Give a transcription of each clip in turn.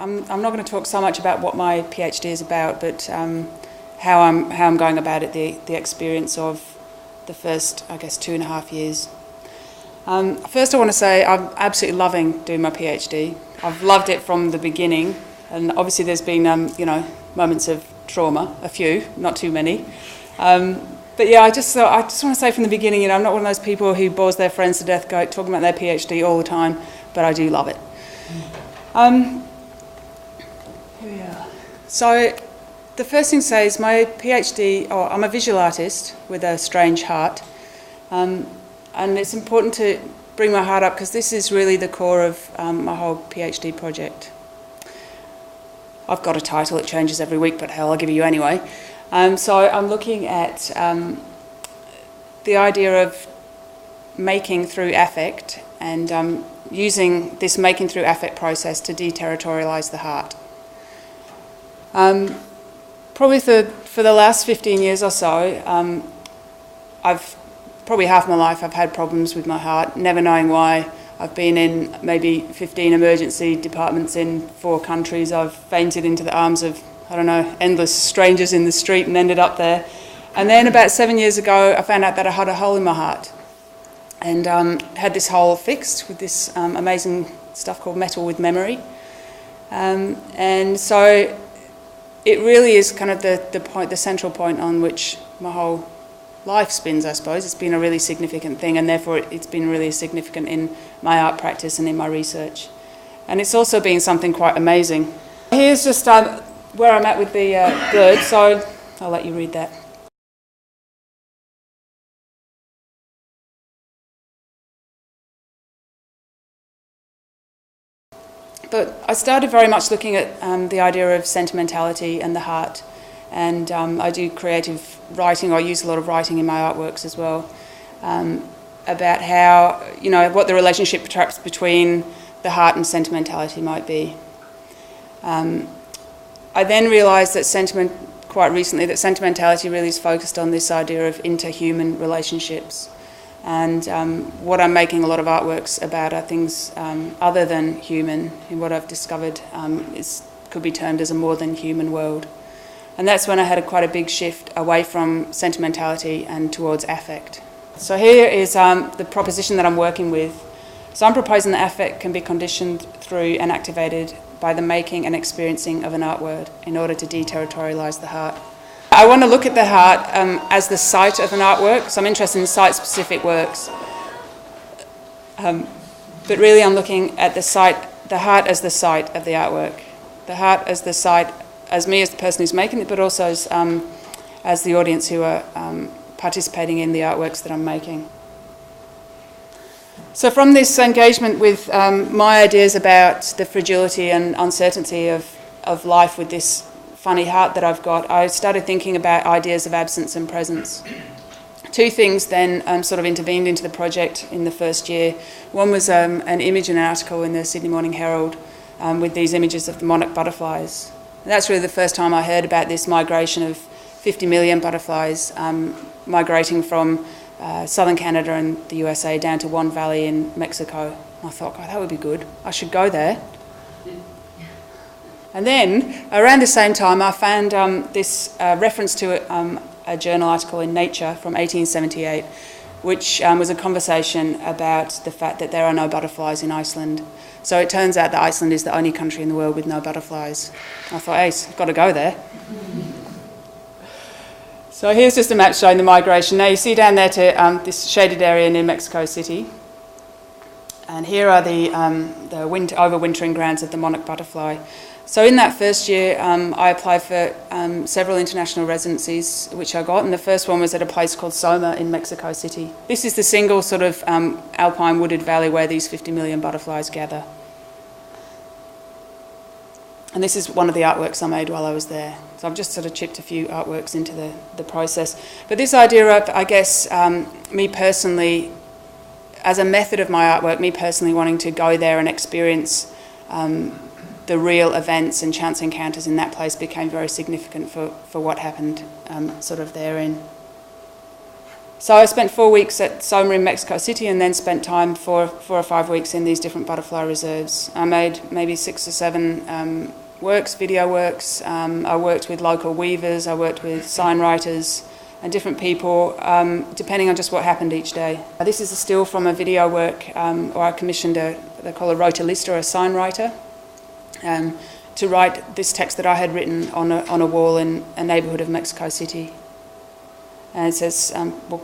I'm not going to talk so much about what my PhD is about, but how I'm going about it, the experience of the first, I guess, 2.5 years. First I want to say I'm absolutely loving doing my PhD. I've loved it from the beginning, and obviously there's been moments of trauma, a few, not too many. But yeah, I just want to say from the beginning, I'm not one of those people who bores their friends to death talking about their PhD all the time, but I do love it. Here we are. So the first thing to say is my PhD, I'm a visual artist with a strange heart, and it's important to bring my heart up because this is really the core of my whole PhD project. I've got a title, it changes every week, but hell, I'll give you anyway. So I'm looking at the idea of making through affect and using this making through affect process to deterritorialise the heart. Probably for the last 15 years or so, I've probably half my life I've had problems with my heart, never knowing why. I've been in maybe 15 emergency departments in 4 countries. I've fainted into the arms of, I don't know, endless strangers in the street and ended up there. And then about 7 years ago, I found out that I had a hole in my heart and had this hole fixed with this amazing stuff called metal with memory. And so it really is kind of the central point on which my whole life spins, I suppose. It's been a really significant thing, and therefore it's been really significant in my art practice and in my research. And it's also been something quite amazing. Here's just where I'm at with the bird, so I'll let you read that. But I started very much looking at the idea of sentimentality and the heart, and I do creative writing, or I use a lot of writing in my artworks as well, about how, what the relationship perhaps between the heart and sentimentality might be. I then realised that quite recently, that sentimentality really is focused on this idea of interhuman relationships. And what I'm making a lot of artworks about are things other than human, and what I've discovered could be termed as a more than human world. And that's when I had quite a big shift away from sentimentality and towards affect. So here is the proposition that I'm working with. So I'm proposing that affect can be conditioned through and activated by the making and experiencing of an artwork in order to deterritorialise the heart. I want to look at the heart as the site of an artwork, so I'm interested in site-specific works. But really I'm looking at the heart as the site of the artwork. The heart as the site, as me as the person who's making it, but also as the audience who are participating in the artworks that I'm making. So from this engagement with my ideas about the fragility and uncertainty of life with this funny heart that I've got, I started thinking about ideas of absence and presence. 2 things then sort of intervened into the project in the first year. One was an image in an article in the Sydney Morning Herald with these images of the monarch butterflies. And that's really the first time I heard about this migration of 50 million butterflies migrating from southern Canada and the USA down to one valley in Mexico. I thought, God, that would be good. I should go there. And then, around the same time, I found this reference to a journal article in Nature from 1878, which was a conversation about the fact that there are no butterflies in Iceland. So it turns out that Iceland is the only country in the world with no butterflies. I thought, hey, I've got to go there. So here's just a map showing the migration. Now you see down there to this shaded area near Mexico City. And here are the overwintering grounds of the monarch butterfly. So in that first year, I applied for several international residencies, which I got, and the first one was at a place called Soma in Mexico City. This is the single sort of alpine wooded valley where these 50 million butterflies gather. And this is one of the artworks I made while I was there. So I've just sort of chipped a few artworks into the process. But this idea of, I guess, me personally, as a method of my artwork, me personally wanting to go there and experience the real events and chance encounters in that place became very significant for what happened sort of therein. So I spent 4 weeks at SOMA in Mexico City and then spent time for 4 or 5 weeks in these different butterfly reserves. I made maybe 6 or 7 works, video works. I worked with local weavers, I worked with sign writers and different people, depending on just what happened each day. This is a still from a video work, or I commissioned they call a rotolista, or a sign writer, to write this text that I had written on a wall in a neighbourhood of Mexico City. And it says,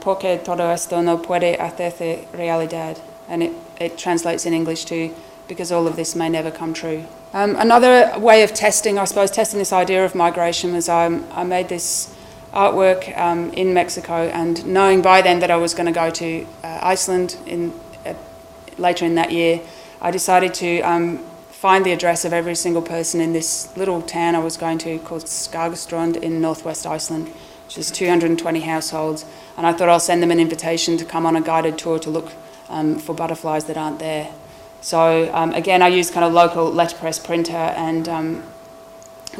porque todo esto no puede hacerse realidad. And it translates in English to, because all of this may never come true. Another way of testing, I suppose, testing this idea of migration was I made this artwork in Mexico, and knowing by then that I was going to go to Iceland later in that year, I decided to find the address of every single person in this little town I was going to called Skagastrand in northwest Iceland, which is 220 households, and I thought I'll send them an invitation to come on a guided tour to look for butterflies that aren't there. So again, I used kind of local letterpress printer, and I'm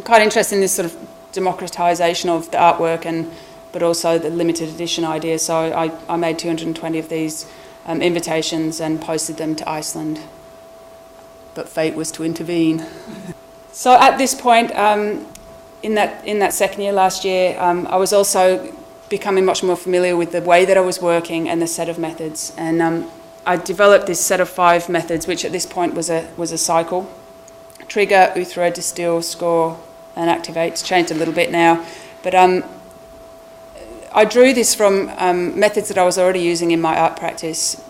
quite interested in this sort of democratisation of the artwork, but also the limited edition idea. So I made 220 of these invitations and posted them to Iceland. But fate was to intervene. So at this point, in that second year last year, I was also becoming much more familiar with the way that I was working and the set of methods. And I developed this set of 5 methods, which at this point was a cycle: trigger, oothra, distill, score, and activate. It's changed a little bit now, but I drew this from methods that I was already using in my art practice,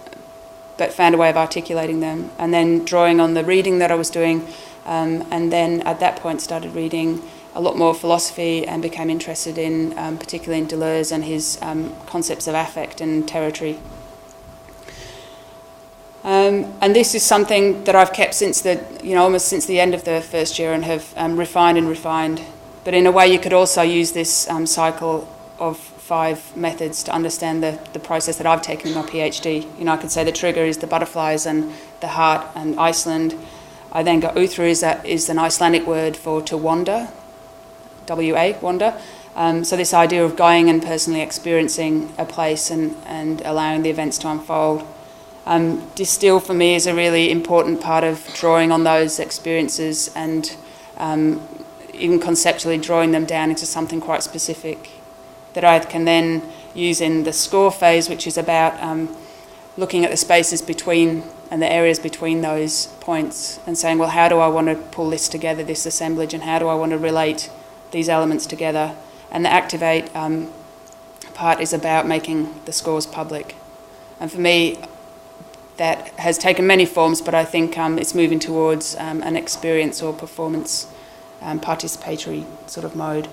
but found a way of articulating them, and then drawing on the reading that I was doing, and then at that point started reading a lot more philosophy and became interested in, particularly in Deleuze and his concepts of affect and territory. And this is something that I've kept since almost since the end of the first year, and have refined. But in a way, you could also use this cycle of 5 methods to understand the process that I've taken in my PhD. I could say the trigger is the butterflies and the heart and Iceland. I then got oothra is an Icelandic word for to wander, W-A, wander. So this idea of going and personally experiencing a place and allowing the events to unfold. Distill for me is a really important part of drawing on those experiences and even conceptually drawing them down into something quite specific that I can then use in the score phase, which is about looking at the spaces between and the areas between those points and saying, well, how do I want to pull this together, this assemblage, and how do I want to relate these elements together? And the activate part is about making the scores public. And for me, that has taken many forms, but I think it's moving towards an experience or performance participatory sort of mode.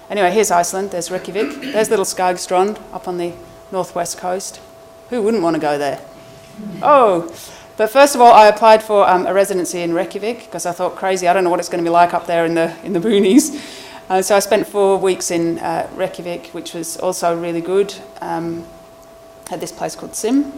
Anyway, here's Iceland, there's Reykjavik, there's little Skagastrand up on the northwest coast. Who wouldn't want to go there? Oh, but first of all, I applied for a residency in Reykjavik because I thought, crazy, I don't know what it's going to be like up there in the boonies. So I spent 4 weeks in Reykjavik, which was also really good, at this place called Sim.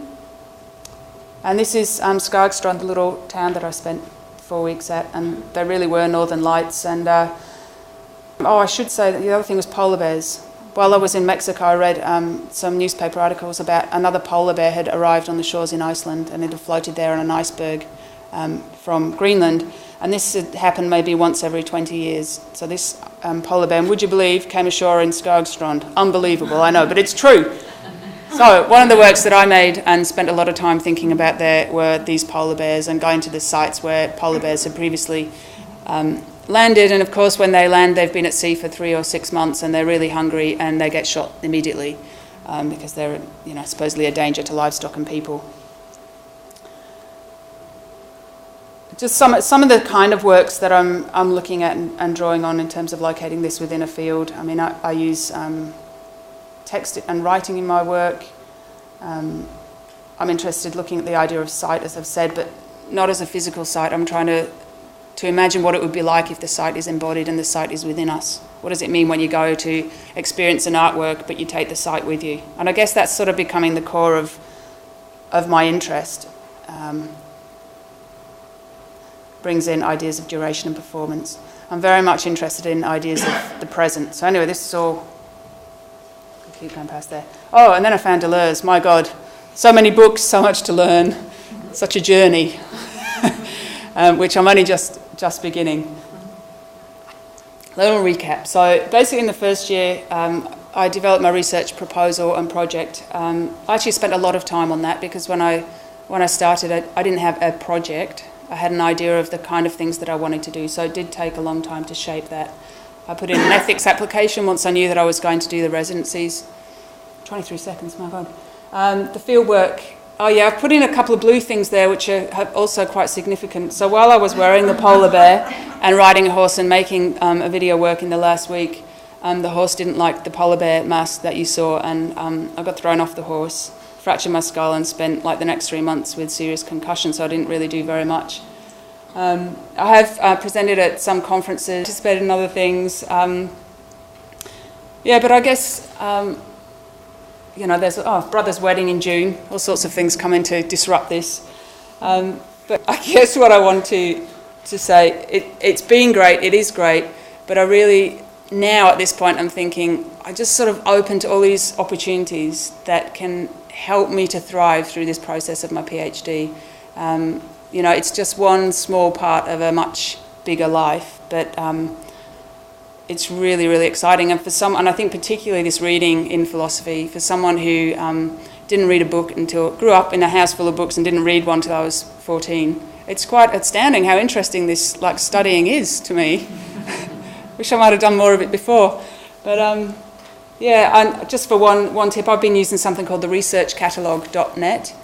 And this is Skagastrand, the little town that I spent 4 weeks at, and there really were northern lights. And I should say that the other thing was polar bears. While I was in Mexico, I read some newspaper articles about another polar bear had arrived on the shores in Iceland, and it had floated there on an iceberg from Greenland. And this had happened maybe once every 20 years. So this polar bear, and would you believe, came ashore in Skagastrand. Unbelievable, I know, but it's true. So one of the works that I made and spent a lot of time thinking about there were these polar bears and going to the sites where polar bears had previously landed. And of course, when they land, they've been at sea for 3 or 6 months and they're really hungry and they get shot immediately because they're supposedly a danger to livestock and people. Just some of the kind of works that I'm looking at and drawing on in terms of locating this within a field. I mean, I use text and writing in my work. I'm interested looking at the idea of site, as I've said, but not as a physical site. I'm trying to imagine what it would be like if the site is embodied and the site is within us. What does it mean when you go to experience an artwork but you take the site with you? And I guess that's sort of becoming the core of my interest. Brings in ideas of duration and performance. I'm very much interested in ideas of the present. So anyway, this is all keep going past there. Oh, and then I found Deleuze. My God, so many books, so much to learn, such a journey, which I'm only just beginning. Little recap. So basically in the first year, I developed my research proposal and project. I actually spent a lot of time on that because when I started, I didn't have a project. I had an idea of the kind of things that I wanted to do, so it did take a long time to shape that. I put in an ethics application once I knew that I was going to do the residencies. 23 seconds, my God. The field work. Oh yeah, I've put in a couple of blue things there which are also quite significant. So while I was wearing the polar bear and riding a horse and making a video work in the last week, the horse didn't like the polar bear mask that you saw, and I got thrown off the horse, fractured my skull, and spent like the next 3 months with serious concussion, so I didn't really do very much. I have presented at some conferences, participated in other things. Yeah, but I guess, you know, there's brother's wedding in June, all sorts of things come in to disrupt this. But I guess what I want to say, it's been great, it is great, but I really, now at this point I'm thinking, I just sort of open to all these opportunities that can help me to thrive through this process of my PhD. You know, it's just one small part of a much bigger life, but it's really, really exciting. And and I think particularly this reading in philosophy, for someone who didn't read a book grew up in a house full of books and didn't read one till I was 14, it's quite astounding how interesting this studying is to me. Wish I might have done more of it before. But yeah, and just for one tip, I've been using something called the researchcatalog.net,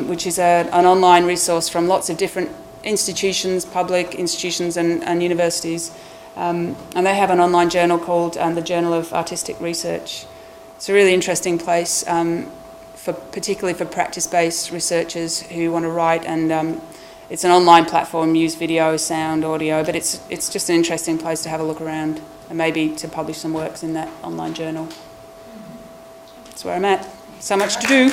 which is an online resource from lots of different institutions, public institutions and universities. And they have an online journal called the Journal of Artistic Research. It's a really interesting place, particularly for practice-based researchers who want to write, and it's an online platform, use video, sound, audio, but it's just an interesting place to have a look around and maybe to publish some works in that online journal. That's where I'm at. So much to do.